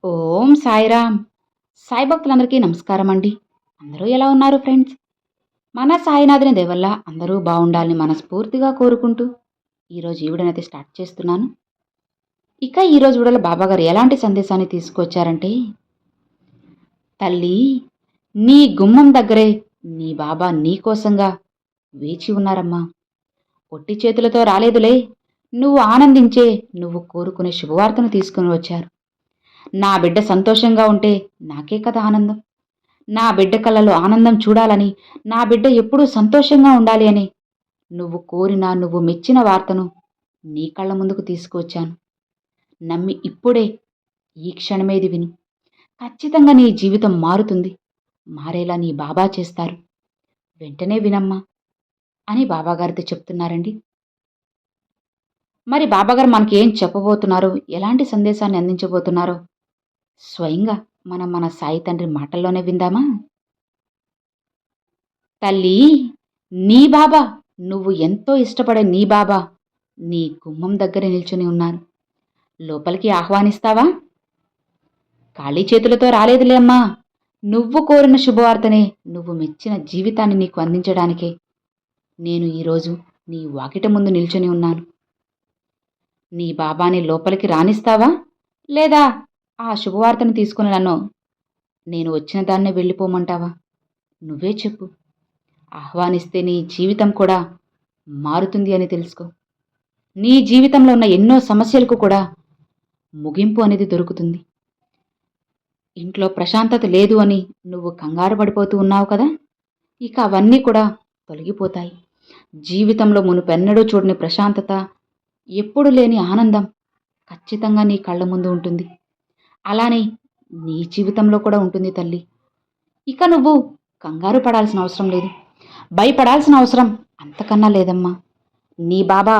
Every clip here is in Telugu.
ఓం సాయిరామ్. సాయి భక్తులందరికీ నమస్కారం అండి. అందరూ ఎలా ఉన్నారు ఫ్రెండ్స్? మన సాయినాథుని దయ వల్ల అందరూ బాగుండాలని మనస్ఫూర్తిగా కోరుకుంటూ ఈరోజు ఈ వీడియోనైతే స్టార్ట్ చేస్తున్నాను. ఇక ఈరోజు వీడియోలో బాబాగారు ఎలాంటి సందేశాన్ని తీసుకొచ్చారంటే, తల్లి, నీ గుమ్మం దగ్గరే నీ బాబా నీకోసంగా వేచి ఉన్నారమ్మా. ఒట్టి చేతులతో రాలేదులే, నువ్వు ఆనందించే, నువ్వు కోరుకునే శుభవార్తను తీసుకుని వచ్చారు. నా బిడ్డ సంతోషంగా ఉంటే నాకే కదా ఆనందం. నా బిడ్డ కళ్ళలో ఆనందం చూడాలని, నా బిడ్డ ఎప్పుడూ సంతోషంగా ఉండాలి అని నువ్వు కోరిన, నువ్వు మెచ్చిన వార్తను నీ కళ్ళ ముందుకు తీసుకువచ్చాను. నమ్మి ఇప్పుడే ఈ క్షణమేది విను. ఖచ్చితంగా నీ జీవితం మారుతుంది. మారేలా నీ బాబా చేస్తారు. వెంటనే వినమ్మా అని బాబాగారితో చెప్తున్నారండి. మరి బాబాగారు మనకి ఏం చెప్పబోతున్నారో, ఎలాంటి సందేశాన్ని అందించబోతున్నారో స్వయంగా మనం మన సాయి తండ్రి మాటల్లోనే విందామా? తల్లి, నీ బాబా, నువ్వు ఎంతో ఇష్టపడే నీ బాబా నీ గుమ్మం దగ్గర నిల్చుని ఉన్నారు. లోపలికి ఆహ్వానిస్తావా? ఖాళీ చేతులతో రాలేదులే అమ్మా. నువ్వు కోరిన శుభవార్తనే, నువ్వు మెచ్చిన జీవితాన్ని నీకు అందించడానికే నేను ఈరోజు నీ వాకిట ముందు నిల్చుని ఉన్నాను. నీ బాబాని లోపలికి రానిస్తావా, లేదా ఆ శుభవార్తను తీసుకుని నేను వచ్చిన దాన్నే వెళ్ళిపోమంటావా? నువ్వే చెప్పు. ఆహ్వానిస్తే నీ జీవితం కూడా మారుతుంది అని తెలుసుకో. నీ జీవితంలో ఉన్న ఎన్నో సమస్యలకు కూడా ముగింపు అనేది దొరుకుతుంది. ఇంట్లో ప్రశాంతత లేదు అని నువ్వు కంగారు పడిపోతూ ఉన్నావు కదా, ఇక అవన్నీ కూడా తొలగిపోతాయి. జీవితంలో మునుపెన్నడూ చూడని ప్రశాంతత, ఎప్పుడు లేని ఆనందం ఖచ్చితంగా నీ కళ్ళ ముందు ఉంటుంది. అలానే నీ జీవితంలో కూడా ఉంటుంది తల్లి. ఇక నువ్వు కంగారు పడాల్సిన అవసరం లేదు, భయపడాల్సిన అవసరం అంతకన్నా లేదమ్మా. నీ బాబా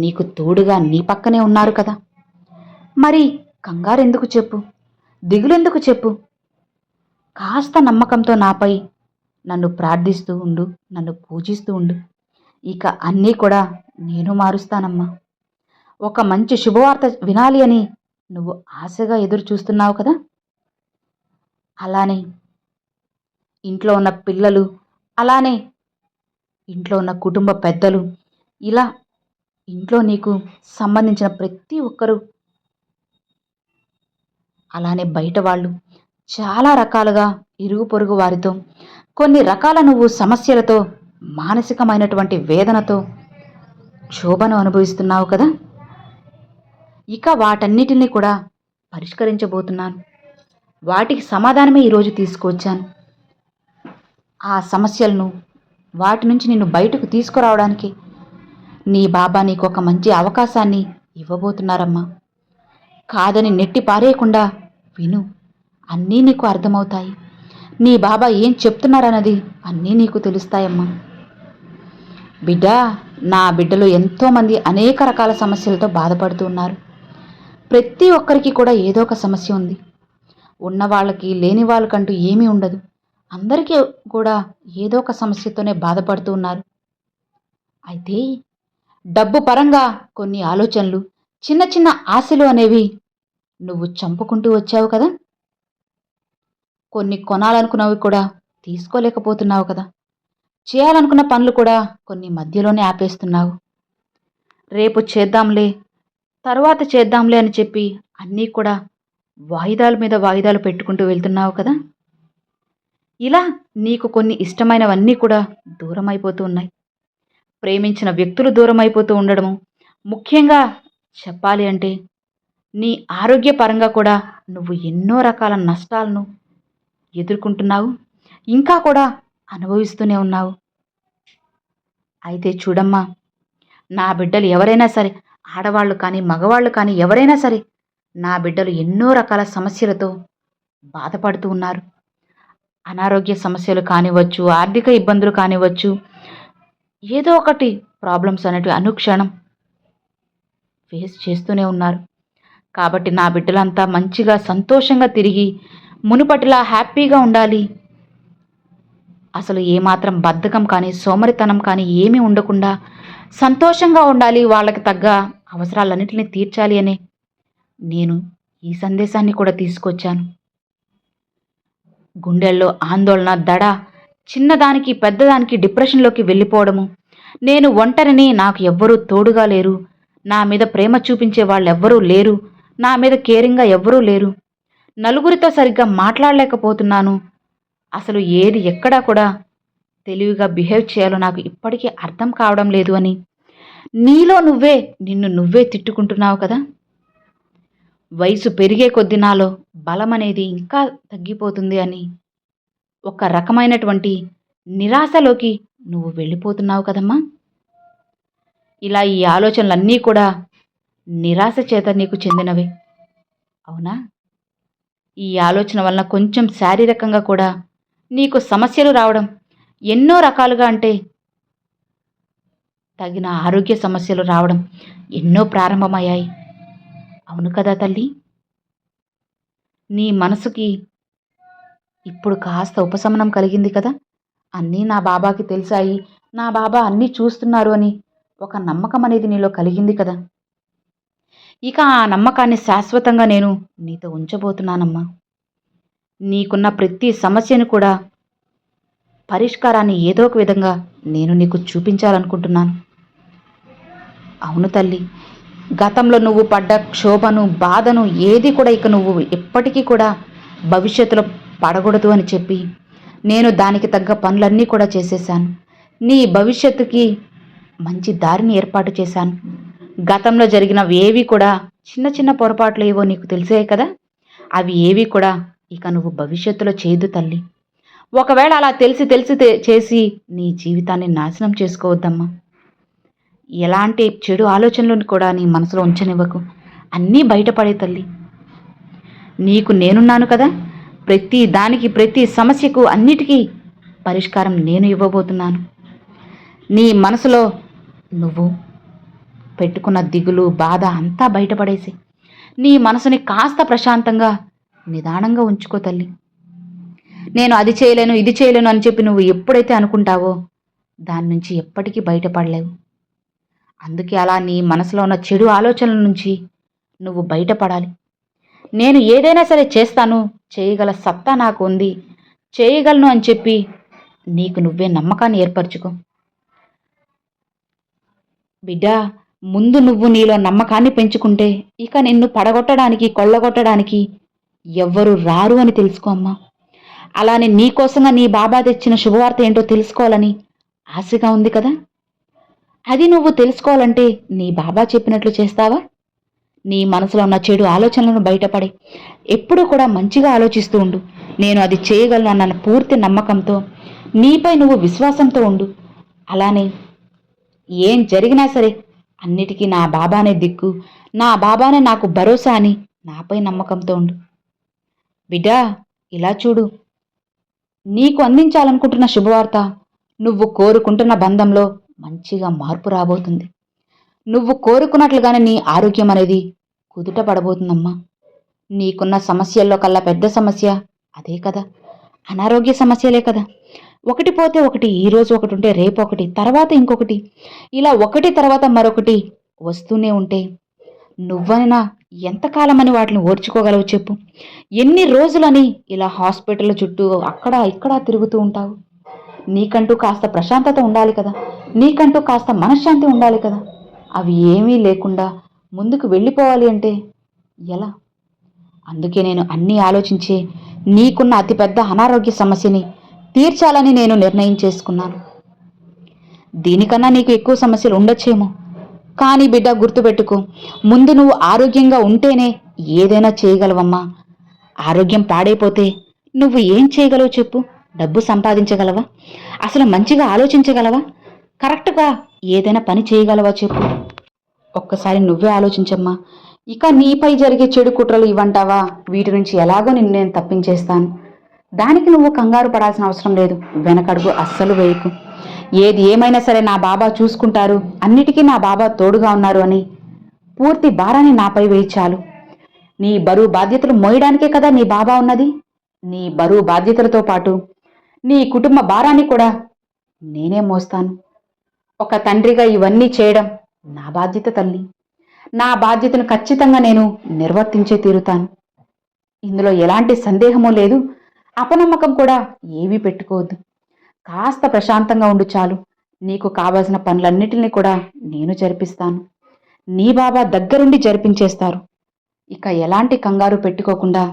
నీకు తోడుగా నీ పక్కనే ఉన్నారు కదా. మరి కంగారు ఎందుకు చెప్పు, దిగులెందుకు చెప్పు? కాస్త నమ్మకంతో నాపై నన్ను ప్రార్థిస్తూ ఉండు, నన్ను పూజిస్తూ ఉండు. ఇక అన్నీ కూడా నేను మారుస్తానమ్మా. ఒక మంచి శుభవార్త వినాలి అని నువ్వు ఆశగా ఎదురు చూస్తున్నావు కదా. అలానే ఇంట్లో ఉన్న పిల్లలు, అలానే ఇంట్లో ఉన్న కుటుంబ పెద్దలు, ఇలా ఇంట్లో నీకు సంబంధించిన ప్రతి ఒక్కరూ, అలానే బయట వాళ్ళు చాలా రకాలుగా ఇరుగు పొరుగు వారితో కొన్ని రకాల నువ్వు సమస్యలతో, మానసికమైనటువంటి వేదనతో క్షోభను అనుభవిస్తున్నావు కదా. ఇక వాటన్నిటిని కూడా పరిష్కరించబోతున్నాను. వాటికి సమాధానమే ఈరోజు తీసుకువచ్చాను. ఆ సమస్యలను, వాటి నుంచి నిన్ను బయటకు తీసుకురావడానికి నీ బాబా నీకు ఒక మంచి అవకాశాన్ని ఇవ్వబోతున్నారమ్మా. కాదని నెట్టి పారేయకుండా విను, అన్నీ నీకు అర్థమవుతాయి. నీ బాబా ఏం చెప్తున్నారన్నది అన్నీ నీకు తెలుస్తాయమ్మా. బిడ్డా, నా బిడ్డలు ఎంతోమంది అనేక రకాల సమస్యలతో బాధపడుతూ ఉన్నారు. ప్రతి ఒక్కరికి కూడా ఏదో ఒక సమస్య ఉంది. ఉన్న వాళ్ళకి, లేని వాళ్ళకంటూ ఏమీ ఉండదు. అందరికీ కూడా ఏదో ఒక సమస్యతోనే బాధపడుతూ ఉన్నారు. అయితే డబ్బు పరంగా కొన్ని ఆలోచనలు, చిన్న చిన్న ఆశలు అనేవి నువ్వు చంపుకుంటూ వచ్చావు కదా. కొన్ని కొనాలనుకున్నవి కూడా తీసుకోలేకపోతున్నావు కదా. చేయాలనుకున్న పనులు కూడా కొన్ని మధ్యలోనే ఆపేస్తున్నావు. రేపు చేద్దాంలే, తర్వాత చేద్దాంలే అని చెప్పి అన్నీ కూడా వాయిదాల మీద వాయిదాలు పెట్టుకుంటూ వెళ్తున్నావు కదా. ఇలా నీకు కొన్ని ఇష్టమైనవన్నీ కూడా దూరం అయిపోతూ ఉన్నాయి. ప్రేమించిన వ్యక్తులు దూరం అయిపోతూ ఉండడము, ముఖ్యంగా చెప్పాలి అంటే నీ ఆరోగ్యపరంగా కూడా నువ్వు ఎన్నో రకాల నష్టాలను ఎదుర్కొంటున్నావు, ఇంకా కూడా అనుభవిస్తూనే ఉన్నావు. అయితే చూడమ్మా, నా బిడ్డలు ఎవరైనా సరే, ఆడవాళ్ళు కానీ మగవాళ్ళు కానీ ఎవరైనా సరే, నా బిడ్డలు ఎన్నో రకాల సమస్యలతో బాధపడుతూ ఉన్నారు. అనారోగ్య సమస్యలు కానివ్వచ్చు, ఆర్థిక ఇబ్బందులు కానివ్వచ్చు, ఏదో ఒకటి ప్రాబ్లమ్స్ అనేటివి అనుక్షణం ఫేస్ చేస్తూనే ఉన్నారు. కాబట్టి నా బిడ్డలంతా మంచిగా సంతోషంగా తిరిగి మునుపటిలా హ్యాపీగా ఉండాలి. అసలు ఏమాత్రం బద్ధకం కానీ, సోమరితనం కానీ ఏమీ ఉండకుండా సంతోషంగా ఉండాలి. వాళ్ళకి తగ్గ అవసరాలన్నింటినీ తీర్చాలి అని నేను ఈ సందేశాన్ని కూడా తీసుకొచ్చాను. గుండెల్లో ఆందోళన, దడ, చిన్నదానికి పెద్దదానికి డిప్రెషన్లోకి వెళ్ళిపోవడము, నేను ఒంటరిని, నాకు ఎవ్వరూ తోడుగా లేరు, నా మీద ప్రేమ చూపించే వాళ్ళెవ్వరూ లేరు, నా మీద కేరింగ్గా ఎవ్వరూ లేరు, నలుగురితో సరిగ్గా మాట్లాడలేకపోతున్నాను, అసలు ఏది ఎక్కడా కూడా తెలివిగా బిహేవ్ చేయాలో నాకు ఇప్పటికీ అర్థం కావడం లేదు అని నీలో నువ్వే నిన్ను నువ్వే తిట్టుకుంటున్నావు కదా. వయసు పెరిగే కొద్దీ నాలో బలం అనేది ఇంకా తగ్గిపోతుంది అని ఒక రకమైనటువంటి నిరాశలోకి నువ్వు వెళ్ళిపోతున్నావు కదమ్మా. ఇలా ఈ ఆలోచనలన్నీ కూడా నిరాశ చేత నీకు చెందినవే, అవునా? ఈ ఆలోచన వలన కొంచెం శారీరకంగా కూడా నీకు సమస్యలు రావడం, ఎన్నో రకాలుగా అంటే తగిన ఆరోగ్య సమస్యలు రావడం ఎన్నో ప్రారంభమయ్యాయి. అవును కదా తల్లి? నీ మనసుకి ఇప్పుడు కాస్త ఉపశమనం కలిగింది కదా. అన్నీ నా బాబాకి తెలిసాయి, నా బాబా అన్నీ చూస్తున్నారు అని ఒక నమ్మకం అనేది నీలో కలిగింది కదా. ఇక ఆ నమ్మకాన్ని శాశ్వతంగా నేను నీతో ఉంచబోతున్నానమ్మా. నీకున్న ప్రతి సమస్యను కూడా పరిష్కారాన్ని ఏదో ఒక విధంగా నేను నీకు చూపించాలనుకుంటున్నాను. అవును తల్లి, గతంలో నువ్వు పడ్డ క్షోభను, బాధను ఏది కూడా ఇక నువ్వు ఎప్పటికీ కూడా భవిష్యత్తులో పడకూడదు అని చెప్పి నేను దానికి తగ్గ పనులన్నీ కూడా చేసేసాను. నీ భవిష్యత్తుకి మంచి దారిని ఏర్పాటు చేశాను. గతంలో జరిగినవి ఏవి కూడా చిన్న చిన్న పొరపాట్లు ఏవో నీకు తెలిసే కదా, అవి ఏవి కూడా ఇక నువ్వు భవిష్యత్తులో చేయదు తల్లి. ఒకవేళ అలా తెలిసి చేసి నీ జీవితాన్ని నాశనం చేసుకోవద్దమ్మా. ఎలాంటి చెడు ఆలోచనలను కూడా నీ మనసులో ఉంచనివ్వకు. అన్నీ బయటపడే తల్లి. నీకు నేనున్నాను కదా. ప్రతి దానికి, ప్రతి సమస్యకు, అన్నిటికీ పరిష్కారం నేను ఇవ్వబోతున్నాను. నీ మనసులో నువ్వు పెట్టుకున్న దిగులు, బాధ అంతా బయటపడేసి నీ మనసుని కాస్త ప్రశాంతంగా, నిదానంగా ఉంచుకో తల్లి. నేను అది చేయలేను, ఇది చేయలేను అని చెప్పి నువ్వు ఎప్పుడైతే అనుకుంటావో దాని నుంచి ఎప్పటికీ బయటపడలేవు. అందుకే అలా నీ మనసులో ఉన్న చెడు ఆలోచనల నుంచి నువ్వు బయటపడాలి. నేను ఏదైనా సరే చేస్తాను, చేయగల సత్తా నాకు ఉంది, చేయగలను అని చెప్పి నీకు నువ్వే నమ్మకాన్ని ఏర్పరచుకో. బిడ్డా, ముందు నువ్వు నీలో నమ్మకాన్ని పెంచుకుంటే ఇక నిన్ను పడగొట్టడానికి, కొల్లగొట్టడానికి ఎవ్వరూ రారు అని తెలుసుకో అమ్మా. అలానే నీకోసంగా నీ బాబా తెచ్చిన శుభవార్త ఏంటో తెలుసుకోవాలని ఆశగా ఉంది కదా. అది నువ్వు తెలుసుకోవాలంటే నీ బాబా చెప్పినట్లు చేస్తావా? నీ మనసులో ఉన్న చెడు ఆలోచనలను బయటపడి ఎప్పుడూ కూడా మంచిగా ఆలోచిస్తూ ఉండు. నేను అది చేయగలను అన్న పూర్తి నమ్మకంతో, నీపై నువ్వు విశ్వాసంతో ఉండు. అలానే ఏం జరిగినా సరే అన్నిటికీ నా బాబానే దిక్కు, నా బాబానే నాకు భరోసా అని నాపై నమ్మకంతో ఉండు. బిడ్డా, ఇలా చూడు, నీకు అందించాలనుకుంటున్న శుభవార్త, నువ్వు కోరుకుంటున్న బంధంలో మంచిగా మార్పు రాబోతుంది. నువ్వు కోరుకున్నట్లుగానే నీ ఆరోగ్యం అనేది కుదుట పడబోతుందమ్మా. నీకున్న సమస్యల్లో కల్లా పెద్ద సమస్య అదే కదా, అనారోగ్య సమస్యలే కదా. ఒకటి పోతే ఒకటి, ఈరోజు ఒకటి ఉంటే రేపు ఒకటి, తర్వాత ఇంకొకటి, ఇలా ఒకటి తర్వాత మరొకటి వస్తూనే ఉంటే నువ్వైనా ఎంతకాలమని వాటిని ఓర్చుకోగలవు చెప్పు? ఎన్ని రోజులని ఇలా హాస్పిటల్ చుట్టూ అక్కడ ఇక్కడ తిరుగుతూ ఉంటావు? నీకంటూ కాస్త ప్రశాంతత ఉండాలి కదా, నీకంటూ కాస్త మనశ్శాంతి ఉండాలి కదా. అవి ఏమీ లేకుండా ముందుకు వెళ్ళిపోవాలి అంటే ఎలా? అందుకే నేను అన్నీ ఆలోచించే నీకున్న అతిపెద్ద అనారోగ్య సమస్యని తీర్చాలని నేను నిర్ణయం చేసుకున్నాను. దీనికన్నా నీకు ఎక్కువ సమస్యలు ఉండొచ్చేమో, కానీ బిడ్డ గుర్తుపెట్టుకో, ముందు నువ్వు ఆరోగ్యంగా ఉంటేనే ఏదైనా చేయగలవమ్మా. ఆరోగ్యం పాడైపోతే నువ్వు ఏం చేయగలవు చెప్పు? డబ్బు సంపాదించగలవా? అసలు మంచిగా ఆలోచించగలవా? కరెక్ట్గా ఏదైనా పని చేయగలవా చెప్పు? ఒక్కసారి నువ్వే ఆలోచించమ్మా. ఇక నీపై జరిగే చెడు కుట్రలు ఇవంటావా? వీటి నుంచి ఎలాగో నిన్ను నేను తప్పించేస్తాను. దానికి నువ్వు కంగారు పడాల్సిన అవసరం లేదు. వెనకడుగు అస్సలు వేయకు. ఏది ఏమైనా సరే నా బాబా చూసుకుంటారు, అన్నిటికీ నా బాబా తోడుగా ఉన్నారు అని పూర్తి భారాన్ని నాపై వేయి చాలు. నీ బరువు బాధ్యతలు మోయడానికే కదా నీ బాబా ఉన్నది. నీ బరువు బాధ్యతలతో పాటు నీ కుటుంబ భారాన్ని కూడా నేనే మోస్తాను. ఒక తండ్రిగా ఇవన్నీ చేయడం నా బాధ్యత తల్లి. నా బాధ్యతను ఖచ్చితంగా నేను నిర్వర్తించే తీరుతాను. ఇందులో ఎలాంటి సందేహమూ లేదు. అపనమ్మకం కూడా ఏమీ పెట్టుకోవద్దు. కాస్త ప్రశాంతంగా ఉండు చాలు. నీకు కావలసిన పనులన్నిటినీ కూడా నేను జరిపిస్తాను. నీ బాబా దగ్గరుండి జరిపించేస్తారు. ఇక ఎలాంటి కంగారు పెట్టుకోకుండా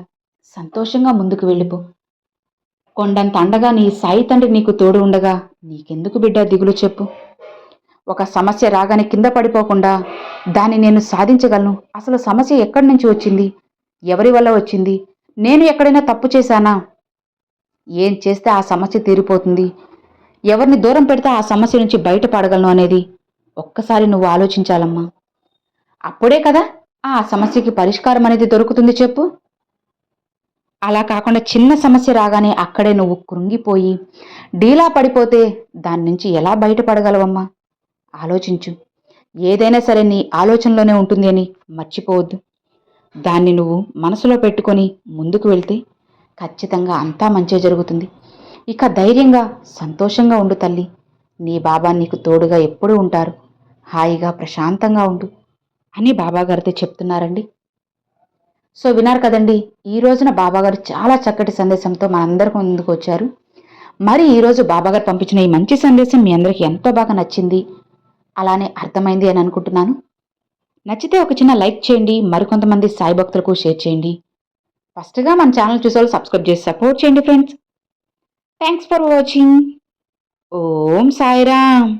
సంతోషంగా ముందుకు వెళ్ళిపో. కొండంత అండగా నీ సాయి తండ్రి నీకు తోడు ఉండగా నీకెందుకు బిడ్డ దిగులు చెప్పు. ఒక సమస్య రాగానే కింద పడిపోకుండా దాన్ని నేను సాధించగలను. అసలు సమస్య ఎక్కడి నుంచి వచ్చింది, ఎవరి వల్ల వచ్చింది, నేను ఎక్కడైనా తప్పు చేశానా, ఏం చేస్తే ఆ సమస్య తీరిపోతుంది, ఎవరిని దూరం పెడితే ఆ సమస్య నుంచి బయటపడగలను అనేది ఒక్కసారి నువ్వు ఆలోచించాలమ్మా. అప్పుడే కదా ఆ సమస్యకి పరిష్కారం అనేది దొరుకుతుంది చెప్పు. అలా కాకుండా చిన్న సమస్య రాగానే అక్కడే నువ్వు కృంగిపోయి డీలా పడిపోతే దాని నుంచి ఎలా బయటపడగలవమ్మా? ఆలోచించు. ఏదైనా సరే నీ ఆలోచనలోనే ఉంటుంది అని మర్చిపోవద్దు. దాన్ని నువ్వు మనసులో పెట్టుకొని ముందుకు వెళ్తే ఖచ్చితంగా అంతా మంచే జరుగుతుంది. ఇక ధైర్యంగా సంతోషంగా ఉండు తల్లి. నీ బాబా నీకు తోడుగా ఎప్పుడూ ఉంటారు. హాయిగా ప్రశాంతంగా ఉండు అని బాబాగారితో చెప్తున్నారండి. సో విన్నారు కదండి, ఈ రోజున బాబాగారు చాలా చక్కటి సందేశంతో మనందరికి ముందుకు వచ్చారు. మరి ఈరోజు బాబాగారు పంపించిన ఈ మంచి సందేశం మీ అందరికీ ఎంతో బాగా నచ్చింది, అలానే అర్థమైంది అని అనుకుంటున్నాను. నచ్చితే ఒక చిన్న లైక్ చేయండి, మరికొంతమంది సాయి భక్తులకు షేర్ చేయండి. ఫస్ట్గా మన ఛానల్ చూసేవాళ్ళు సబ్స్క్రైబ్ చేసి సపోర్ట్ చేయండి friends. Thanks for watching. Om Sairam.